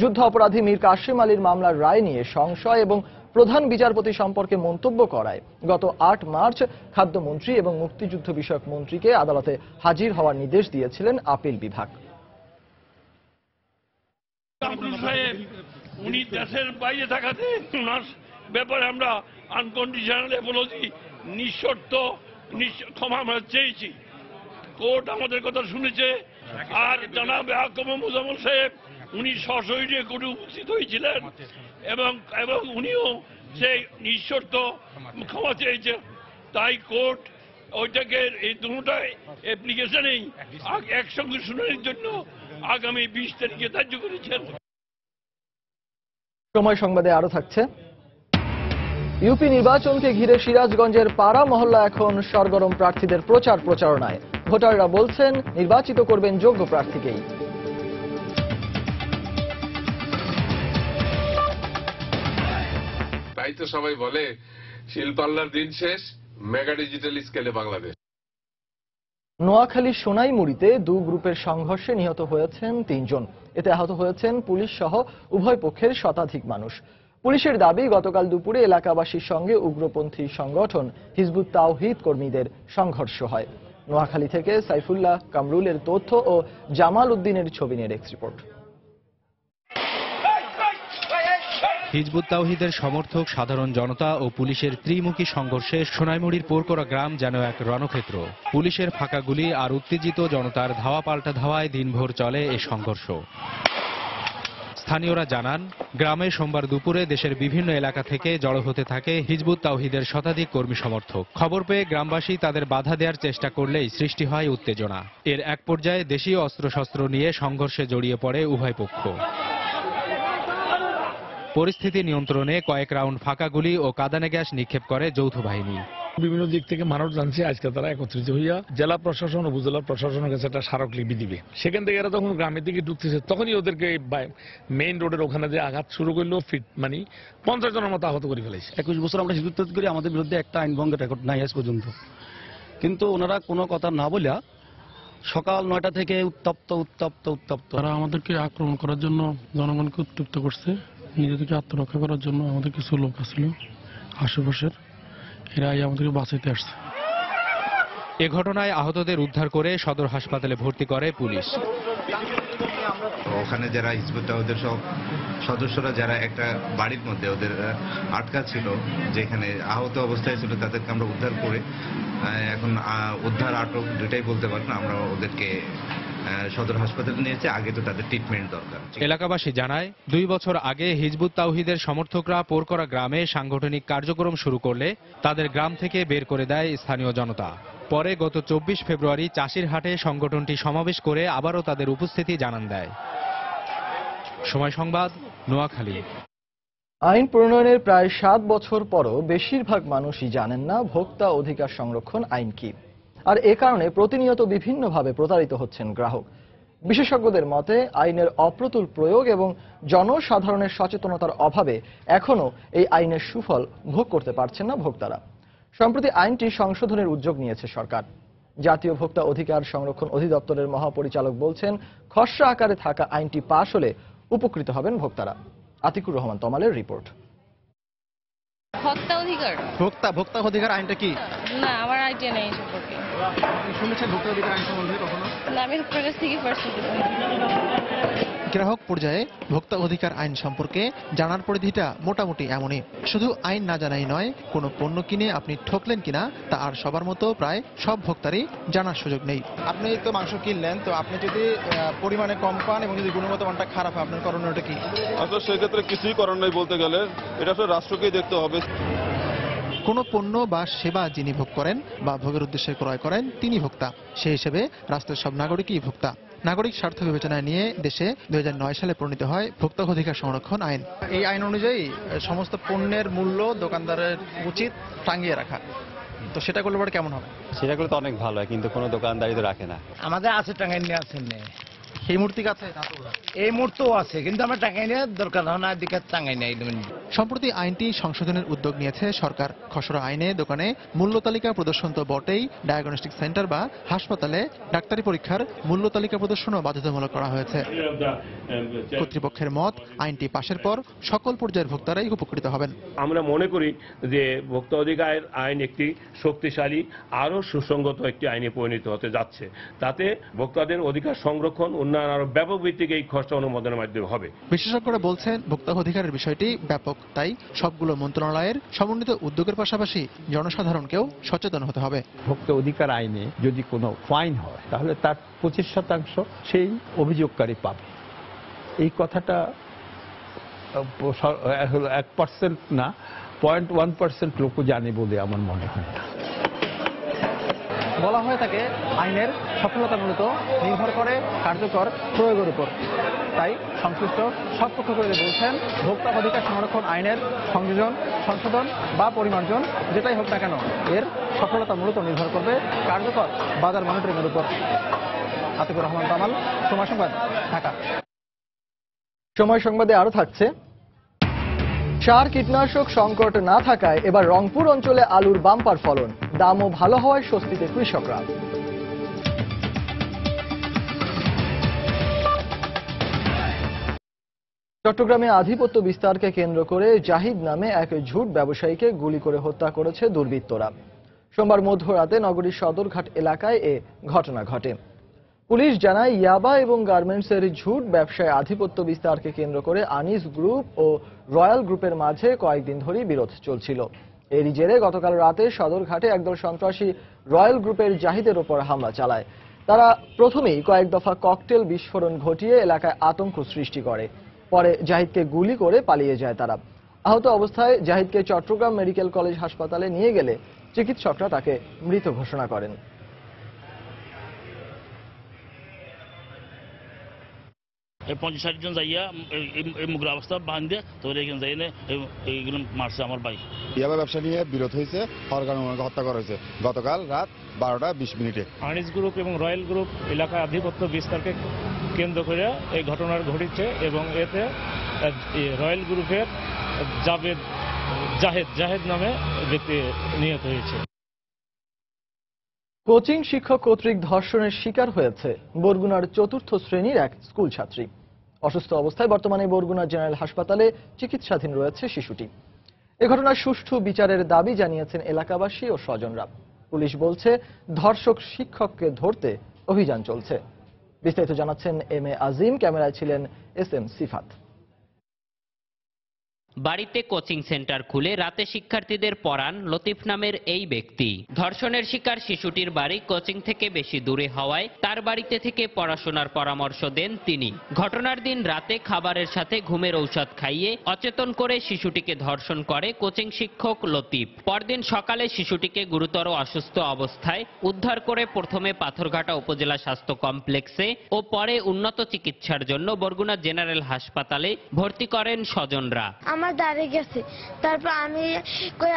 যুদ্ধ অপরাধী মীর কাসেম আলীর মামলার রায় নিয়ে সংশয় এবং প্রধান বিচারপতি সম্পর্কে মন্তব্য করায় গত 8 মার্চ খাদ্যমন্ত্রী এবং মুক্তিযুদ্ধ বিষয়ক মন্ত্রীকে আদালতে হাজির হওয়ার নির্দেশ দিয়েছিলেন আপিল বিভাগ। উনি দেশের বাইরে থাকাতে ওনার ব্যাপারে আমরা আনকন্ডিশনাল অ্যাপোলজি, নিঃশর্ত ক্ষমা আমরা চেয়েছি। কোর্ট আমাদের কথা শুনেছে। আর জনাব মোজাম্মেল সাহেব উনি সশরীরে কোর্টে উপস্থিত হয়েছিলেন এবং উনিও সেই নিঃশর্ত ক্ষমা চেয়েছেন। তাই কোর্ট ওইটাকে এই দুটাই অ্যাপ্লিকেশনেই একসঙ্গে শুনানির জন্য আগামী 20 তারিখে ধার্য করেছেন। সময় সংবাদে আরো থাকছে, ইউপি নির্বাচনকে ঘিরে সিরাজগঞ্জের পাড়া মহল্লা এখন সরগরম প্রার্থীদের প্রচারণায়। ভোটাররা বলছেন নির্বাচিত করবেন যোগ্য প্রার্থীকেই। তাই তো সবাই বলে শিলপাল্লার দিন শেষ, মেগা ডিজিটাল স্কেলে বাংলাদেশ। নোয়াখালী সোনাইমুড়িতে 2 গ্রুপের সংঘর্ষে নিহত হয়েছেন 3 জন। এতে আহত হয়েছেন পুলিশ সহ উভয় পক্ষের শতাধিক মানুষ। পুলিশের দাবি, গতকাল দুপুরে এলাকাবাসীর সঙ্গে উগ্রপন্থী সংগঠন হিজবুত তাওহীদ কর্মীদের সংঘর্ষ হয়। নোয়াখালী থেকে সাইফুল্লাহ কামরুলের তথ্য ও জামাল উদ্দিনের ছবি নিয়ে ডেস্ক রিপোর্ট। হিজবুত তাওহীদের সমর্থক সাধারণ জনতা ও পুলিশের ত্রিমুখী সংঘর্ষে সোনাইমুড়ির পোরকরা গ্রাম যেন এক রণক্ষেত্র। পুলিশের ফাঁকা গুলি আর উত্তেজিত জনতার ধাওয়া পাল্টা ধাওয়ায় দিনভর চলে এই সংঘর্ষ। স্থানীয়রা জানান, গ্রামে সোমবার দুপুরে দেশের বিভিন্ন এলাকা থেকে জড়ো হতে থাকে হিজবুত তাওহীদের শতাধিক কর্মী সমর্থক। খবর পেয়ে গ্রামবাসী তাদের বাধা দেওয়ার চেষ্টা করলেই সৃষ্টি হয় উত্তেজনা। এর এক পর্যায়ে দেশীয় অস্ত্রশস্ত্র নিয়ে সংঘর্ষে জড়িয়ে পড়ে উভয় পক্ষ। পরিস্থিতি নিয়ন্ত্রণে কয়েক রাউন্ড ফাঁকা গুলি ও কাঁদানে গ্যাস নিক্ষেপ করে যৌথ বাহিনী। বিভিন্ন দিক থেকে মানুষ জানছে আজকে তারা একত্রিত হইয়া জেলা প্রশাসন উপজেলা প্রশাসনের কাছে একটা স্মারকলিপি দিবে। সেখান থেকে এরা তখন গ্রামের দিকে ঢুকতেছে, তখনই ওদেরকে মেইন রোডের ওখানে যে আঘাত শুরু করলো, 50 জনের মতো আহত করে ফেলেছে। 21 বছর আমরা হিজবুত করি, আমাদের বিরুদ্ধে একটা আইন ভঙ্গের রেকর্ড নাই আজ পর্যন্ত। কিন্তু ওনারা কোনো কথা না বলিয়া সকাল 9টা থেকে উত্তপ্ত তারা আমাদেরকে আক্রমণ করার জন্য জনগণকে উত্তপ্ত করছে। নিজেদেরকে আত্মরক্ষা করার জন্য আমাদের কিছু লোক আসছিল আশেপাশের, এরাই আমাদেরকে বাঁচাইতে আসছে। এ ঘটনায় আহতদের উদ্ধার করে সদর হাসপাতালে ভর্তি করে পুলিশ। ওখানে যারা হিজবুত তাওহীদের সব সদস্যরা যারা একটা বাড়ির মধ্যে ওদের আটকা ছিল, যেখানে আহত অবস্থায় ছিল, তাদেরকে আমরা উদ্ধার করে এখন উদ্ধার আটক দুটাই বলতে পারেন, আমরা ওদেরকে সদর হাসপাতালে নিয়েছে। আগে তো তাদের ট্রিটমেন্ট দরকার। এলাকাবাসী জানায় 2 বছর আগে হিজবুত তাওহিদের সমর্থকরা পোরকরা গ্রামে সাংগঠনিক কার্যক্রম শুরু করলে তাদের গ্রাম থেকে বের করে দেয় স্থানীয় জনতা। পরে গত 24 ফেব্রুয়ারি চাষিরহাটে সংগঠনটি সমাবেশ করে আবারও তাদের উপস্থিতি জানান দেয়। সময় সংবাদ, নোয়াখালী। আইন প্রণয়নের প্রায় 7 বছর পরও বেশিরভাগ মানুষই জানেন না ভোক্তা অধিকার সংরক্ষণ আইন কি, আর এ কারণে প্রতিনিয়ত বিভিন্নভাবে প্রতারিত হচ্ছেন গ্রাহক। বিশেষজ্ঞদের মতে আইনের অপ্রতুল প্রয়োগ এবং জনসাধারণের সচেতনতার অভাবে এখনো এই আইনের সুফল ভোগ করতে পারছেন না ভোক্তারা। সম্প্রতি আইনটি সংশোধনের উদ্যোগ নিয়েছে সরকার। জাতীয় ভোক্তা অধিকার সংরক্ষণ অধিদপ্তরের মহাপরিচালক বলছেন, খসড়া আকারে থাকা আইনটি পাশ হলে উপকৃত হবেন ভোক্তারা। আতিকুর রহমান তমালের রিপোর্ট। ভোক্তা অধিকার আইনটা কি? না, আমার আইডিয়া নেই সম্পর্কে। শুনেছেন ভোক্তা অধিকার আইন সম্বন্ধে কখনো? না, আমি আপনার কাছ থেকে ফার্স্ট শুনতেছি। গ্রাহক পর্যায়ে ভোক্তা অধিকার আইন সম্পর্কে জানার পরিধিটা মোটামুটি এমনই। শুধু আইন না জানাই নয়, কোনো পণ্য কিনে আপনি ঠকলেন কিনা তা আর সবার মতো প্রায় সব ভোক্তারই জানার সুযোগ নেই। আপনি তো মাংস কিনলেন, তো আপনি যদি পরিমাণে কম পান এবং যদি গুণগত মানটা খারাপ হয়, আপনার করণীয়টা কি? আসলে সেক্ষেত্রে কিছুই করার নেই বলতে গেলে, এটা আসলে রাষ্ট্রকেই দেখতে হবে। কোনো পণ্য বা সেবা যিনি ভোগ করেন বা ভোগের উদ্দেশ্যে ক্রয় করেন তিনি ভোক্তা। সেই হিসেবে রাষ্ট্রের সব নাগরিকই ভোক্তা। নাগরিক স্বার্থ বিবেচনায় নিয়ে দেশে 2009 সালে প্রণীত হয় ভোক্তা অধিকার সংরক্ষণ আইন। এই আইন অনুযায়ী সমস্ত পণ্যের মূল্য দোকানদারের উচিত টাঙিয়ে রাখা। তো সেটা করলে পরে কেমন হবে? সেটা করলে তো অনেক ভালো হয়, কিন্তু কোনো দোকানদারি তো রাখে না। আমাদের আছে টাঙ্গাই নিয়ে আছেন এই মূর্তি কাছে এই মুহূর্তেও আছে, কিন্তু আমরা টাঙ্গাই নিয়ে দরকার হয় না, দিকে টাঙ্গাই নেই। সম্প্রতি আইনটি সংশোধনের উদ্যোগ নিয়েছে সরকার। খসড়া আইনে দোকানে মূল্য তালিকা প্রদর্শন তো বটেই, ডায়াগনস্টিক সেন্টার বা হাসপাতালে ডাক্তারি পরীক্ষার মূল্য তালিকা প্রদর্শনও বাধ্যতামূলক করা হয়েছে। কর্তৃপক্ষের মত, আইনটি পাশের পর সকল পর্যায়ের ভোক্তারাই উপকৃত হবেন। আমরা মনে করি যে ভোক্তা অধিকার আইন একটি শক্তিশালী, আরো সুসংগত একটি আইনে পরিণত হতে যাচ্ছে। তাতে ভোক্তাদের অধিকার সংরক্ষণ উন্নয়ন আরো ব্যাপক ভিত্তিক এই খসড়া অনুমোদনের মাধ্যমে হবে। বিশেষজ্ঞরা বলছেন, ভোক্তা অধিকারের বিষয়টি ব্যাপক, তাই সবগুলো মন্ত্রণালয়ের সমন্বিত উদ্যোগের পাশাপাশি জনসাধারণকেও সচেতন হতে হবে। ভোক্তা অধিকার আইনে যদি কোনো ফাইন হয় তাহলে তার 25% সেই অভিযোগকারী পাবে। এই কথাটা 1% না, 0.1% লোকও জানে বলে আমার মনে হয় না। বলা হয়ে থাকে আইনের সফলতা মূলত নির্ভর করে কার্যকর প্রয়োগের উপর। তাই সংশ্লিষ্ট সব পক্ষগুলি বলছেন, ভোক্তা অধিকার সংরক্ষণ আইনের সংশোধন বা পরিমার্জন যেটাই হোক না কেন, এর সফলতা মূলত নির্ভর করবে কার্যকর বাজার মনিটরিংয়ের উপর। আতিকুর রহমান তামাল, সময় সংবাদ, ঢাকা। সময় সংবাদে আরো থাকছে, সার কীটনাশক সংকট না থাকায় এবার রংপুর অঞ্চলে আলুর বাম্পার ফলন, দামও ভালো হওয়ায় স্বস্তিতে কৃষকরা। চট্টগ্রামে আধিপত্য বিস্তারকে কেন্দ্র করে জাহিদ নামে এক ঝুট ব্যবসায়ীকে গুলি করে হত্যা করেছে দুর্বৃত্তরা। সোমবার মধ্যরাতে নগরীর সদরঘাট এলাকায় এ ঘটনা ঘটে। পুলিশ জানায়, ইয়াবা এবং গার্মেন্টসের ঝুট ব্যবসায় আধিপত্য বিস্তারকে কেন্দ্র করে আনিস গ্রুপ ও রয়্যাল গ্রুপের মাঝে কয়েকদিন ধরেই বিরোধ চলছিল। এরই জেরে গতকাল রাতে সদরঘাটে একদল সন্ত্রাসী রয়্যাল গ্রুপের জাহিদের ওপর হামলা চালায়। তারা প্রথমেই কয়েক দফা ককটেল বিস্ফোরণ ঘটিয়ে এলাকায় আতঙ্ক সৃষ্টি করে। পরে জাহিদকে গুলি করে পালিয়ে যায় তারা। আহত অবস্থায় জাহিদকে চট্টগ্রাম মেডিকেল কলেজ হাসপাতালে নিয়ে গেলে চিকিৎসকরা তাকে মৃত ঘোষণা করেন। এই 50-60 জন যাইয়া এই মুগরা অবস্থা বাঁধে তো এখানে যাই এইগুলো মারছে আমার ভাই। ইয়াবা ব্যবসা নিয়ে বিরোধ হয়েছে, হওয়ার কারণে ওনাকে হত্যা করা হয়েছে গতকাল রাত 12:20 আনিস গ্রুপ এবং রয়্যাল গ্রুপ এলাকায় আধিপত্য বিস্তারকে কেন্দ্র করে এই ঘটনার ঘটেছে এবং এতে রয়্যাল গ্রুপের জাহেদ নামে ব্যক্তি নিহত হয়েছে। কোচিং শিক্ষক কর্তৃক ধর্ষণের শিকার হয়েছে বরগুনার 4র্থ শ্রেণীর এক স্কুল ছাত্রী। অসুস্থ অবস্থায় বর্তমানে বরগুনা জেনারেল হাসপাতালে চিকিৎসাধীন রয়েছে শিশুটি। এ ঘটনার সুষ্ঠু বিচারের দাবি জানিয়েছেন এলাকাবাসী ও স্বজনরা। পুলিশ বলছে, ধর্ষক শিক্ষককে ধরতে অভিযান চলছে। বিস্তারিত জানাচ্ছেন এম এ আজিম, ক্যামেরায় ছিলেন এস এম সিফাত। বাড়িতে কোচিং সেন্টার খুলে রাতে শিক্ষার্থীদের পড়ান লতিফ নামের এই ব্যক্তি। ধর্ষণের শিকার শিশুটির বাড়ি কোচিং থেকে বেশি দূরে হওয়ায় তার বাড়িতে থেকে পড়াশোনার পরামর্শ দেন তিনি। ঘটনার দিন রাতে খাবারের সাথে ঘুমের ঔষধ খাইয়ে অচেতন করে শিশুটিকে ধর্ষণ করে কোচিং শিক্ষক লতিফ। পরদিন সকালে শিশুটিকে গুরুতর অসুস্থ অবস্থায় উদ্ধার করে প্রথমে পাথরঘাটা উপজেলা স্বাস্থ্য কমপ্লেক্সে ও পরে উন্নত চিকিৎসার জন্য বরগুনা জেনারেল হাসপাতালে ভর্তি করেন স্বজনরা। আমার দাঁড়িয়ে গেছে, তারপর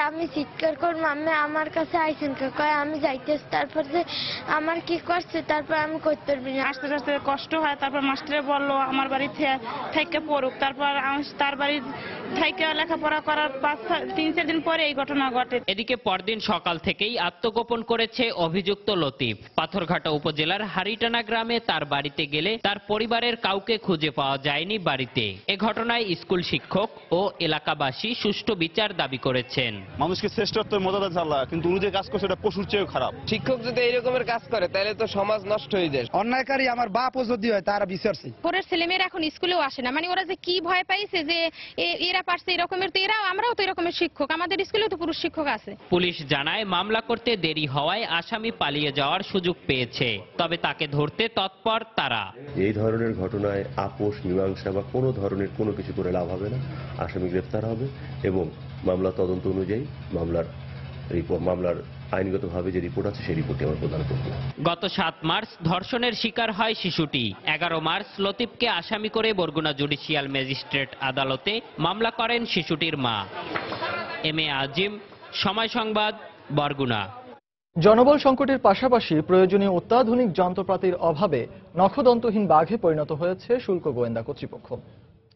আমি চিৎকার করি, মাম্মি আমার কাছে আইসেন, কয় আমি যাইতেছি। তারপর যে আমার কি করছে, তারপর আমি করতে পারবি না। আস্তে আস্তে কষ্ট হয়, তারপর মাস্টারে বললো আমার বাড়ি থেকে পড়ুক। তারপর তার বাড়ি থেকে লেখাপড়া করার 3-4 দিন পরে এই ঘটনা ঘটে। এদিকে পরদিন সকাল থেকেই আত্মগোপন করেছে অভিযুক্ত লতিফ। পাথরঘাটা উপজেলার হারিটানা গ্রামে তার বাড়িতে গেলে তার পরিবারের কাউকে খুঁজে পাওয়া যায়নি বাড়িতে। এ ঘটনায় স্কুল শিক্ষক ও এলাকাবাসী সুষ্ঠু বিচার দাবি করেছেন। মানুষকে শ্রেষ্ঠত্বের মর্যাদা চালা, কিন্তু উনি যে কাজ করছে এটা পশুর চেয়েও খারাপ। শিক্ষক যদি এই রকমের কাজ করে তাহলে তো সমাজ নষ্ট হয়ে যায়। অন্যায়কারী আমার বাপও যদি হয় তারা বিচারছে। পরের ছেলেমেয়েরা এখন স্কুলেও আসে না, মানে ওরা যে কি ভয় পাইছে যে এরা পারছে এরকমের, তো আমরাও তো এরকমের শিক্ষক, আমাদের স্কুলেও তো পুরুষ শিক্ষক আছে। পুলিশ জানায় মামলা করতে দেরি হওয়ায় আসামি পালিয়ে যাওয়ার সুযোগ পেয়েছে, তবে তাকে ধরতে তৎপর তারা। এই ধরনের ঘটনায় আপোষ মীমাংসা বা কোনো ধরনের কোনো কিছু করে লাভ হবে না। আসামি গ্রেফতার হবে এবং মামলা তদন্ত অনুযায়ী মামলার আইনগতভাবে যে রিপোর্ট আছে সেই রিপোর্টটি আমরা প্রদান করব। গত 7 মার্চ ধর্ষণের শিকার হয় শিশুটি। 11 মার্চ লতিফকে আসামি করে বরগুনা জুডিশিয়াল ম্যাজিস্ট্রেট আদালতে মামলা করেন শিশুটির মা। এম এ আজিম, সময় সংবাদ, বরগুনা। জনবল সংকটের পাশাপাশি প্রয়োজনীয় অত্যাধুনিক যন্ত্রপাতির অভাবে নখদন্তহীন বাঘে পরিণত হয়েছে শুল্ক গোয়েন্দা কর্তৃপক্ষ।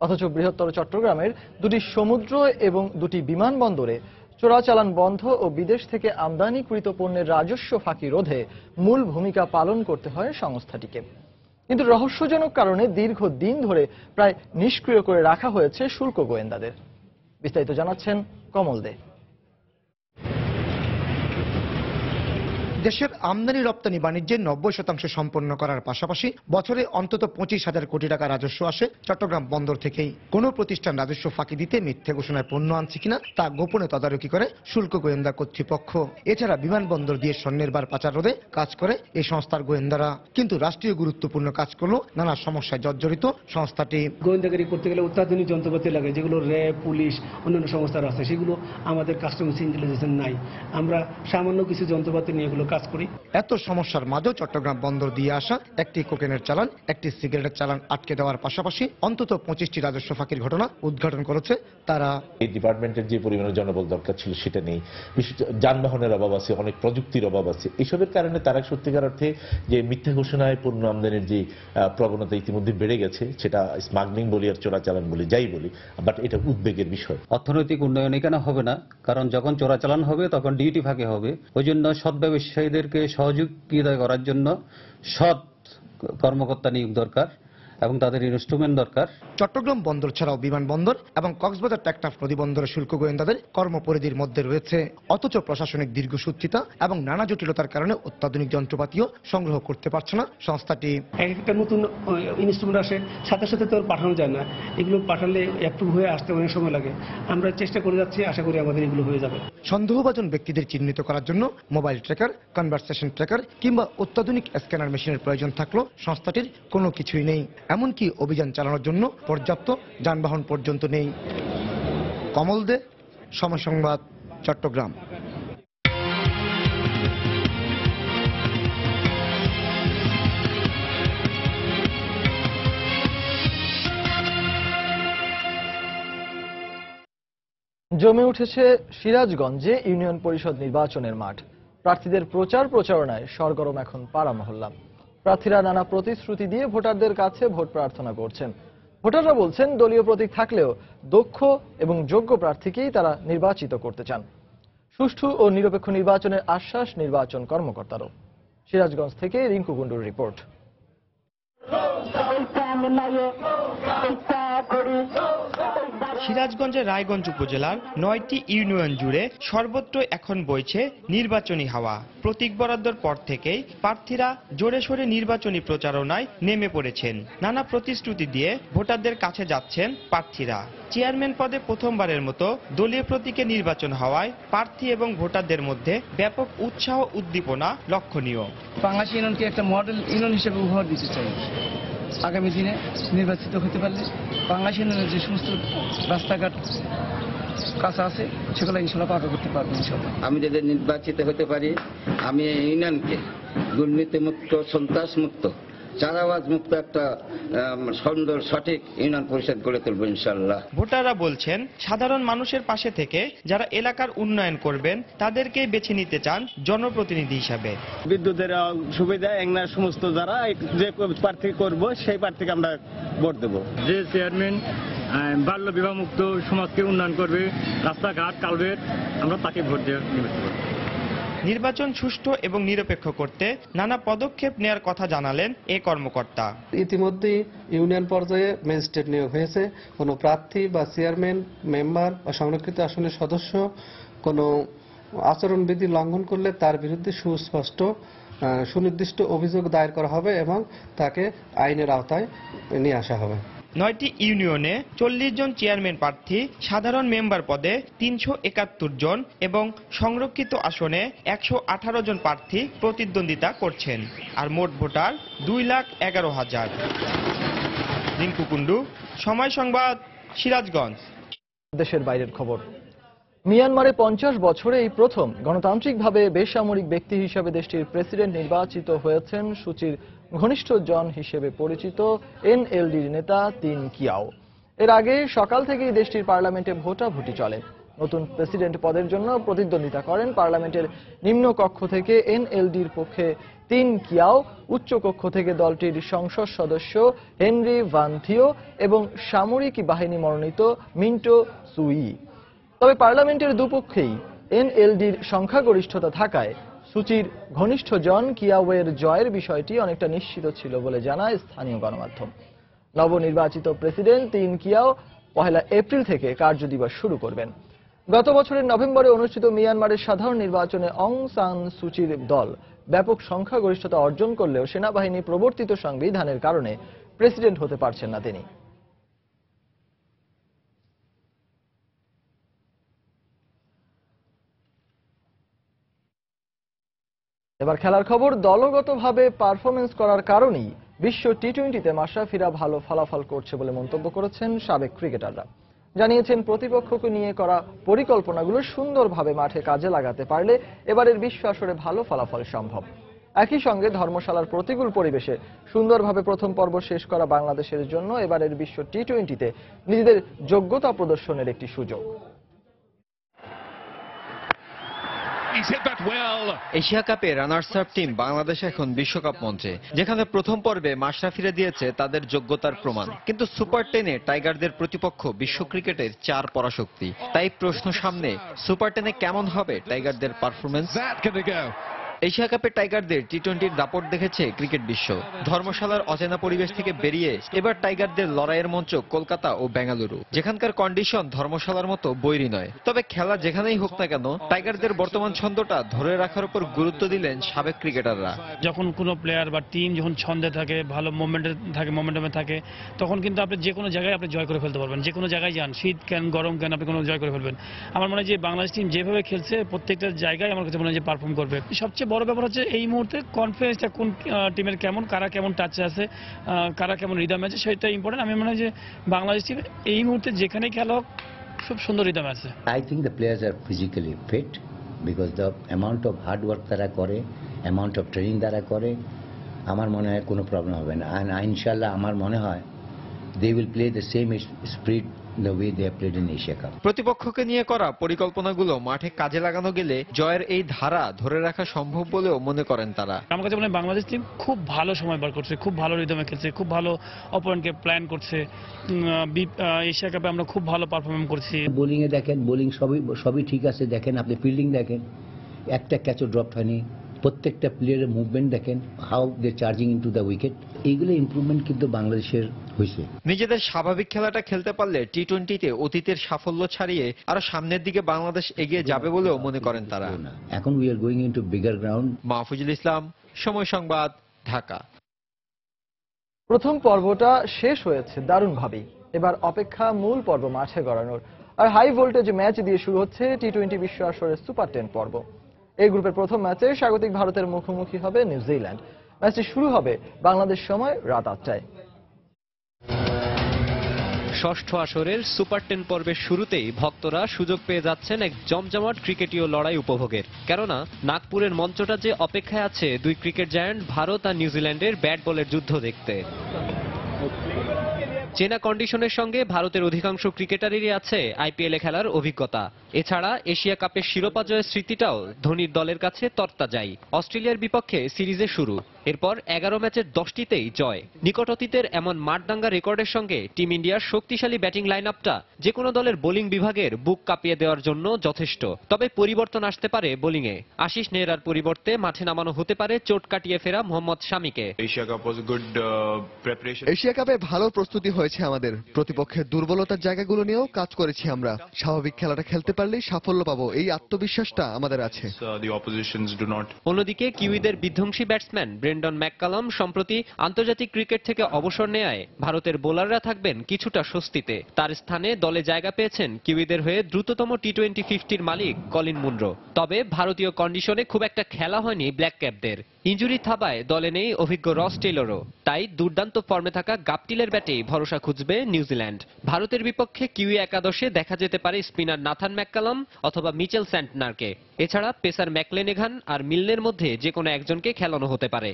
অথচ বৃহত্তর চট্টগ্রামের 2টি সমুদ্র এবং 2টি বিমানবন্দরে চোরাচালান বন্ধ ও বিদেশ থেকে আমদানিকৃত পণ্যের রাজস্ব ফাঁকি রোধে মূল ভূমিকা পালন করতে হয় সংস্থাটিকে। কিন্তু রহস্যজনক কারণে দীর্ঘদিন ধরে প্রায় নিষ্ক্রিয় করে রাখা হয়েছে শুল্ক গোয়েন্দাদের। বিস্তারিত জানাচ্ছেন কমল দে। দেশের আমদানি রপ্তানি বাণিজ্যের 90% সম্পন্ন করার পাশাপাশি বছরে অন্তত 25,000 কোটি টাকা রাজস্ব আসে চট্টগ্রাম বন্দর থেকেই। কোনো প্রতিষ্ঠান রাজস্ব ফাঁকি দিতে মিথ্যে ঘোষণায় পণ্য আনছে কিনা তা গোপনে তদারকি করে শুল্ক গোয়েন্দা কর্তৃপক্ষ। এছাড়া বিমানবন্দর দিয়ে স্বর্ণের বার পাচার রোধে কাজ করে এই সংস্থার গোয়েন্দারা। কিন্তু রাষ্ট্রীয় গুরুত্বপূর্ণ কাজ করলেও নানা সমস্যায় জর্জরিত সংস্থাটি। গোয়েন্দাগিরি করতে গেলে অত্যাধুনিক যন্ত্রপাতি লাগে, যেগুলো র্যাব, পুলিশ, অন্যান্য সংস্থার আছে, সেগুলো আমাদের কাস্টমস ইন্টেলিজেন্স নাই। আমরা সামান্য কিছু যন্ত্রপাতি নিয়ে এগুলো কাজ করি। এত সমস্যার মাঝেও চট্টগ্রাম বন্দর দিয়ে আসা একটি কোকেনের চালান, একটি সিগারেটের চালান আটকে দেওয়ার পাশাপাশি অন্তত 25টি রাজস্ব ফাঁকির ঘটনা উদ্ঘাটন করেছে তারা। এই ডিপার্টমেন্টের যে পরিমাণে জনবল দরকার ছিল সেটা নেই, বিশেষ যানবাহনের অভাব আছে, অনেক প্রযুক্তির অভাব আছে। এসবের কারণে তারা সত্যিকার অর্থে যে মিথ্যা ঘোষণায় পণ্য আমদানির যে প্রবণতা ইতিমধ্যে বেড়ে গেছে, সেটা স্মাগলিং বলি আর চোরাচালান বলি, যাই বলি, বাট এটা উদ্বেগের বিষয়। অর্থনৈতিক উন্নয়ন এখানে হবে না, কারণ যখন চোরাচালান হবে তখন ডিউটি ফাঁকি হবে। ওই জন্য সৎ ব্যবসায়ীদেরকে সহযোগিতা করার জন্য সৎ কর্মকর্তা নিয়োগ দরকার এবং তাদের ইনস্ট্রুমেন্ট দরকার। চট্টগ্রাম বন্দর ছাড়াও বিমানবন্দর এবং কক্সবাজার টেকনাফ নদীবন্দরের শুল্ক গোয়েন্দাদের কর্মপরিধির মধ্যে রয়েছে। অথচ প্রশাসনিক দীর্ঘসূত্রিতা এবং নানা জটিলতার কারণে অত্যাধুনিক যন্ত্রপাতিও সংগ্রহ করতে পারছে না সংস্থাটি। একটা নতুন ইনস্ট্রুমেন্ট আসে, সাথে সাথে তো পাঠানো যায় না। এগুলো পাঠালে অ্যাপ্রুভ হয়ে আসতে অনেক সময় লাগে। আমরা চেষ্টা করে যাচ্ছি, আশা করি আমাদের এগুলো হয়ে যাবে। সন্দেহভাজন ব্যক্তিদের চিহ্নিত করার জন্য মোবাইল ট্র্যাকার, কনভারসেশন ট্র্যাকার কিংবা অত্যাধুনিক স্ক্যানার মেশিনের প্রয়োজন থাকলেও সংস্থাটির কোনো কিছুই নেই। এমনকি অভিযান চালানোর জন্য পর্যাপ্ত যানবাহন পর্যন্ত নেই। কমল দে, সময় সংবাদ, চট্টগ্রাম। জমে উঠেছে সিরাজগঞ্জে ইউনিয়ন পরিষদ নির্বাচনের মাঠ। প্রার্থীদের প্রচারণায় সরগরম এখন পাড়া মহল্লা। প্রার্থীরা নানা প্রতিশ্রুতি দিয়ে ভোটারদের কাছে ভোট প্রার্থনা করছেন। ভোটাররা বলছেন দলীয় প্রতীক থাকলেও দক্ষ এবং যোগ্য প্রার্থীকেই তারা নির্বাচিত করতে চান। সুষ্ঠু ও নিরপেক্ষ নির্বাচনের আশ্বাস নির্বাচন কর্মকর্তারও। সিরাজগঞ্জ থেকে রিঙ্কু কুণ্ডুর রিপোর্ট। সিরাজগঞ্জের রায়গঞ্জ উপজেলার 9টি ইউনিয়ন জুড়ে সর্বত্র এখন বইছে নির্বাচনী হাওয়া। প্রতীক বরাদ্দর পর থেকেই প্রার্থীরা জোরে সোরে নির্বাচনী প্রচারণায় নেমে পড়েছেন। নানা প্রতিশ্রুতি দিয়ে ভোটারদের কাছে যাচ্ছেন প্রার্থীরা। চেয়ারম্যান পদে প্রথমবারের মতো দলীয় প্রতীকে নির্বাচন হওয়ায় প্রার্থী এবং ভোটারদের মধ্যে ব্যাপক উৎসাহ উদ্দীপনা লক্ষণীয়। বাংলাদেশ ইউনিয়নকে একটা মডেল ইউনিয়ন হিসেবে উপহার দিতে চাই। আগামী দিনে নির্বাচিত হতে পারলে বাংলাদেশ ইউনিয়নের যে সমস্ত রাস্তাঘাট কাঁচা আছে সেগুলো ইনশাল্লাহ পাকা করতে পারবো ইনশাল্লাহ। আমি যদি নির্বাচিত হতে পারি, আমি এই ইউনিয়নকে দুর্নীতিমুক্ত, সন্ত্রাসমুক্ত, চাঁদাবাজ মুক্ত একটা সুন্দর সঠিক ইউনিয়ন পরিষদ গড়ে তুলব ইনশাল্লাহ। ভোটাররা বলছেন সাধারণ মানুষের পাশে থেকে যারা এলাকার উন্নয়ন করবেন তাদেরকেই বেছে নিতে চান জনপ্রতিনিধি হিসাবে। বিদ্যুতের সুবিধা এগুলোর সমস্ত যারা যে প্রার্থী করব সেই প্রার্থীকে আমরা ভোট দেব। যে চেয়ারম্যান বাল্য বিবাহ মুক্ত সমাজকে উন্নয়ন করবে, রাস্তাঘাট কালভেট, আমরা তাকে ভোট দিয়ে নির্বাচিত করব। নির্বাচন সুষ্ঠু এবং নিরপেক্ষ করতে নানা পদক্ষেপ নেওয়ার কথা জানালেন এই কর্মকর্তা। ইতিমধ্যেই ইউনিয়ন পর্যায়ে ম্যাজিস্ট্রেট নিয়োগ হয়েছে। কোনো প্রার্থী বা চেয়ারম্যান, মেম্বার বা সংরক্ষিত আসনের সদস্য কোনো আচরণবিধি লঙ্ঘন করলে তার বিরুদ্ধে সুস্পষ্ট সুনির্দিষ্ট অভিযোগ দায়ের করা হবে এবং তাকে আইনের আওতায় নিয়ে আসা হবে। 9টি ইউনিয়নে 40 জন চেয়ারম্যান প্রার্থী, সাধারণ মেম্বার পদে 371 জন এবং সংরক্ষিত আসনে 118 জন প্রার্থী প্রতিদ্বন্দ্বিতা করছেন। আর মোট ভোটার 2,11,000। রিঙ্কু কুন্ডু, সময় সংবাদ, সিরাজগঞ্জ। দেশের বাইরের খবর। মিয়ানমারে 50 বছরে এই প্রথম গণতান্ত্রিকভাবে বেসামরিক ব্যক্তি হিসেবে দেশটির প্রেসিডেন্ট নির্বাচিত হয়েছেন সূচির ঘনিষ্ঠ জন হিসেবে পরিচিত এনএলডির নেতা তিন কিয়াও। এর আগে সকাল থেকেই দেশটির পার্লামেন্টে ভোটাভুটি চলে। নতুন প্রেসিডেন্ট পদের জন্য প্রতিদ্বন্দ্বিতা করেন পার্লামেন্টের নিম্ন কক্ষ থেকে এনএলডির পক্ষে তিন কিয়াও, উচ্চ কক্ষ থেকে দলটির সংসদ সদস্য হেনরি ভান থিও এবং সামরিক বাহিনী মনোনীত মিন্টো সুই। তবে পার্লামেন্টের দুপক্ষেই এনএলডির সংখ্যাগরিষ্ঠতা থাকায় সূচির ঘনিষ্ঠ জন কিয়াওয়ের জয়ের বিষয়টি অনেকটা নিশ্চিত ছিল বলে জানায় স্থানীয় গণমাধ্যম। নবনির্বাচিত প্রেসিডেন্ট তিন কিয়াও 1 এপ্রিল থেকে কার্যদিবস শুরু করবেন। গত বছরের নভেম্বরে অনুষ্ঠিত মিয়ানমারের সাধারণ নির্বাচনে অং সান সুচির দল ব্যাপক সংখ্যাগরিষ্ঠতা অর্জন করলেও সেনাবাহিনী প্রবর্তিত সংবিধানের কারণে প্রেসিডেন্ট হতে পারছেন না তিনি। এবার খেলার খবর। দলগতভাবে পারফরমেন্স করার কারণেই বিশ্ব টি-20তে মাশরাফিরা ভালো ফলাফল করছে বলে মন্তব্য করেছেন সাবেক ক্রিকেটাররা। জানিয়েছেন প্রতিপক্ষকে নিয়ে করা পরিকল্পনাগুলো সুন্দরভাবে মাঠে কাজে লাগাতে পারলে এবারের বিশ্ব আসরে ভালো ফলাফল সম্ভব। একই সঙ্গে ধর্মশালার প্রতিকূল পরিবেশে সুন্দরভাবে প্রথম পর্ব শেষ করা বাংলাদেশের জন্য এবারের বিশ্ব টি-20তে নিজেদের যোগ্যতা প্রদর্শনের একটি সুযোগ। এশিয়া কাপে রানার্স আপ টিম বাংলাদেশ এখন বিশ্বকাপ মঞ্চে, যেখানে প্রথম পর্বে মাশরাফিরা দিয়েছে তাদের যোগ্যতার প্রমাণ। কিন্তু সুপার 10-এ টাইগারদের প্রতিপক্ষ বিশ্ব ক্রিকেটের 4 পরাশক্তি। তাই প্রশ্ন সামনে, সুপার 10-এ কেমন হবে টাইগারদের পারফরমেন্স? এশিয়া কাপে টাইগারদের টি-20-র দাপট দেখেছে ক্রিকেট বিশ্ব। ধর্মশালার অচেনা পরিবেশ থেকে বেরিয়ে এবার টাইগারদের লড়াইয়ের মঞ্চ কলকাতা ও বেঙ্গালুরু, যেখানকার কন্ডিশন ধর্মশালার মতো বৈরী নয়। তবে খেলা যেখানেই হোক না কেন টাইগারদের বর্তমান ছন্দটা ধরে রাখার উপর গুরুত্ব দিলেন সাবেক ক্রিকেটাররা। যখন কোনো প্লেয়ার বা টিম যখন ছন্দে থাকে, ভালো মোমেন্টামে থাকে, তখন কিন্তু আপনি যে কোনো জায়গায় আপনি জয় করে ফেলতে পারবেন। যে কোনো জায়গায় যান, শীত কেন গরম কেন, আপনি কোনো জয় করে ফেলবেন। আমার মনে হয় যে বাংলাদেশ টিম যেভাবে খেলছে প্রত্যেকটা জায়গায় আমার কাছে মনে হয় যে পারফর্ম করবে। সবচেয়ে বড় ব্যাপার হচ্ছে এই মুহূর্তে কনফিডেন্সটা কোন টিমের কেমন, কারা কেমন টাচে আছে, কারা কেমন রিদম আছে, সেটা ইম্পর্টেন্ট। আমি মনে হয় যে বাংলাদেশ টিম এই মুহূর্তে যেখানেই খেলা হোক খুব সুন্দর রিদম আছে। I think the players are physically fit because the amount of hard work তারা করে, অ্যামাউন্ট অফ ট্রেনিং তারা করে, আমার মনে হয় কোনো প্রবলেম হবে না। অ্যান্ড ইনশাল্লাহ আমার মনে হয় they will play the same spirit the way they have played in Asia Cup. প্রতিপক্ষকে নিয়ে করা পরিকল্পনাগুলো মাঠে কাজে লাগানো গেলে জয়ের এই ধারা ধরে রাখা সম্ভব বলেও মনে করেন তারা। আমার কাছে মনে হয় বাংলাদেশ টিম খুব ভালো সময় বার করছে, খুব ভালো রিদমে খেলছে, খুব ভালো অপোনেন্টকে প্ল্যান করছে। এশিয়া কাপে আমরা খুব ভালো পারফরমেন্স করছি। বোলিং এ দেখেন, বোলিং সবই ঠিক আছে। দেখেন আপনি ফিল্ডিং দেখেন, একটা ক্যাচও ড্রপ হয়নি। প্রত্যেকটা প্লেয়ারের মুভমেন্ট দেখেন, how they charging into the wicket. এইগুলো ইমপ্রুভমেন্ট কিন্তু বাংলাদেশের হয়েছে। নিজেদের স্বাভাবিক খেলাটা খেলতে পারলে টি-20তে অতীতের সাফল্য ছাড়িয়ে আরো সামনের দিকে বাংলাদেশ এগিয়ে যাবে বলেও মনে করেন তারা। এখন we are going into bigger ground. Mahfuzul Islam, Somoy Sangbad, Dhaka. প্রথম পর্বটা শেষ হয়েছে দারুণভাবেই। এবার অপেক্ষা মূল পর্ব মাঠে গড়ানোর। আর হাই ভোল্টেজ ম্যাচ দিয়ে শুরু হচ্ছে টি-20 বিশ্ব আসরের সুপার 10 পর্ব। এই গ্রুপের প্রথম ম্যাচে স্বাগতিক ভারতের মুখোমুখি হবে নিউজিল্যান্ড। ম্যাচটি শুরু হবে বাংলাদেশ সময় রাত 8টায়। ষষ্ঠ আসরের সুপার 10 পর্বের শুরুতেই ভক্তরা সুযোগ পেয়ে যাচ্ছেন এক জমজমাট ক্রিকেটীয় লড়াই উপভোগের। কেননা নাগপুরের মঞ্চটা যে অপেক্ষায় আছে দুই ক্রিকেট জায়ান্ট ভারত আর নিউজিল্যান্ডের ব্যাট বলের যুদ্ধ দেখতে। চেনা কন্ডিশনের সঙ্গে ভারতের অধিকাংশ ক্রিকেটারেরই আছে আইপিএলে খেলার অভিজ্ঞতা। এছাড়া এশিয়া কাপের শিরোপা জয়ের স্মৃতিটাও ধোনির দলের কাছে তরতাজাই। অস্ট্রেলিয়ার বিপক্ষে সিরিজে শুরু, এরপর 11 ম্যাচের 10টিতেই জয়। নিকট অতীতের এমন মাঠদাঙ্গা রেকর্ডের সঙ্গে টিম ইন্ডিয়ার শক্তিশালী ব্যাটিং লাইন আপটা যে কোনো দলের বোলিং বিভাগের বুক কাঁপিয়ে দেওয়ার জন্য যথেষ্ট। তবে পরিবর্তন আসতে পারে বোলিংয়ে। আশিস নেহরার পরিবর্তে মাঠে নামানো হতে পারে চোট কাটিয়ে ফেরা মোহাম্মদ শামিকে। এশিয়া কাপে ভালো প্রস্তুতি হয়েছে আমাদের। প্রতিপক্ষের দুর্বলতার জায়গাগুলো নিয়েও কাজ করেছি আমরা। স্বাভাবিক খেলাটা খেলতে পারলেই সাফল্য পাবো, এই আত্মবিশ্বাসটা আমাদের আছে। অন্যদিকে কিউইদের বিধ্বংসী ব্যাটসম্যান ব্রেন্ডন ম্যাককালাম সম্প্রতি আন্তর্জাতিক ক্রিকেট থেকে অবসর নেয়ায় ভারতের বোলাররা থাকবেন কিছুটা স্বস্তিতে। তার স্থানে দলে জায়গা পেয়েছেন কিউইদের হয়ে দ্রুততম টি-20 50-র মালিক কলিন মুনরো। তবে ভারতীয় কন্ডিশনে খুব একটা খেলা হয়নি ব্ল্যাক ক্যাপদের। ইনজুরি থাবায় দলে নেই অভিজ্ঞ রস টেইলরও। তাই দুর্দান্ত ফর্মে থাকা গাপটিলের ব্যাটেই ভরসা খুঁজবে নিউজিল্যান্ড। ভারতের বিপক্ষে কিউই একাদশে দেখা যেতে পারে স্পিনার নাথান ম্যাককালাম অথবা মিচেল স্যান্টনারকে। এছাড়া পেসার ম্যাকলেনেগান আর মিলনের মধ্যে যে কোনো একজনকে খেলানো হতে পারে।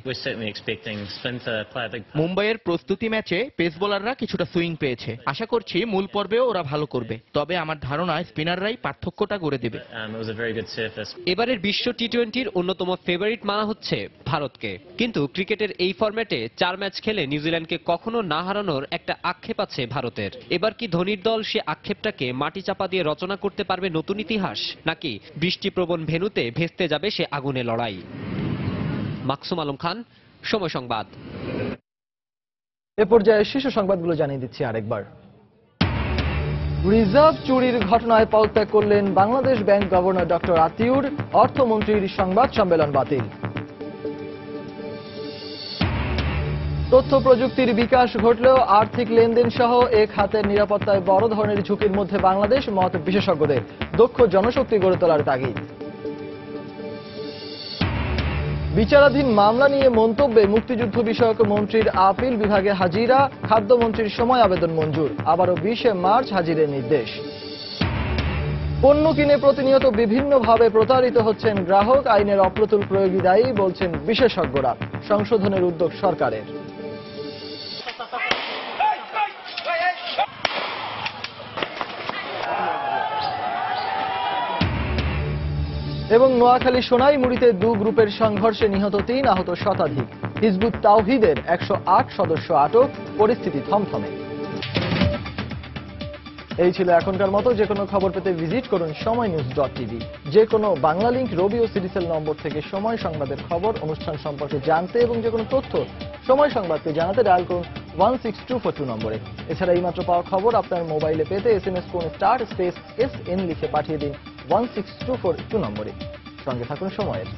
মুম্বাইয়ের প্রস্তুতি ম্যাচে পেস বোলাররা কিছুটা সুইং পেয়েছে। আশা করছি মূল পর্বেও ওরা ভালো করবে। তবে আমার ধারণা স্পিনাররাই পার্থক্যটা করে দেবে। এবারের বিশ্ব টি-20-র অন্যতম ফেভারিট মানা হচ্ছে ভারতকে। কিন্তু ক্রিকেটের এই ফরম্যাটে 4 ম্যাচ খেলে নিউজিল্যান্ডকে কখনো না হারানোর একটা আক্ষেপ আছে ভারতের। এবার কি ধোনির দল সে আক্ষেপটাকে মাটি চাপা দিয়ে রচনা করতে পারবে নতুন ইতিহাস, নাকি বৃষ্টিপ্রবণ ভেন্যুতে ভেস্তে যাবে সে আগুনে লড়াই? মাকসুম আলম খান, সময় সংবাদ। এ পর্যায়ে শীর্ষ সংবাদগুলো জানিয়ে দিচ্ছি আরেকবার। রিজার্ভ চুরির ঘটনায় পদত্যাগ করলেন Bangladesh bank governor doctor Atiur. অর্থমন্ত্রীর সংবাদ সম্মেলন বাতিল। তথ্য প্রযুক্তির বিকাশ ঘটলেও আর্থিক লেনদেন সহ এ খাতের নিরাপত্তায় বড় ধরনের ঝুঁকির মধ্যে বাংলাদেশ, মত বিশেষজ্ঞদের। দক্ষ জনশক্তি গড়ে তোলার তাগিদ। বিচারাধীন মামলা নিয়ে মন্তব্যে মুক্তিযুদ্ধ বিষয়ক মন্ত্রীর আপিল বিভাগে হাজিরা। খাদ্যমন্ত্রীর সময় আবেদন মঞ্জুর। আবারও 20 মার্চ হাজিরের নির্দেশ। পণ্য কিনে প্রতিনিয়ত বিভিন্নভাবে প্রতারিত হচ্ছেন গ্রাহক। আইনের অপ্রতুল প্রয়োগই দায়ী বলছেন বিশেষজ্ঞরা। সংশোধনের উদ্যোগ সরকারের। এবং নোয়াখালী সোনাইমুড়িতে 2 গ্রুপের সংঘর্ষে নিহত 3, আহত শতাধিক। হিজবুত তাওহিদের 108 সদস্য আটক। পরিস্থিতি থমথমে। এই ছিল এখনকার মতো। যে কোনো খবর পেতে ভিজিট করুন সময়নিউজ.tv। যে কোনো বাংলা লিংক, রবি ও সিরিসেল নম্বর থেকে সময় সংবাদের খবর, অনুষ্ঠান সম্পর্কে জানতে এবং যে কোনো তথ্য সময় সংবাদকে জানাতে ডায়াল করুন 16242 নম্বরে। এছাড়া এইমাত্র পাওয়া খবর আপনার মোবাইলে পেতে SMS করুন *SN লিখে পাঠিয়ে দিন 16242 নম্বরে। সঙ্গে থাকুন সময়ের।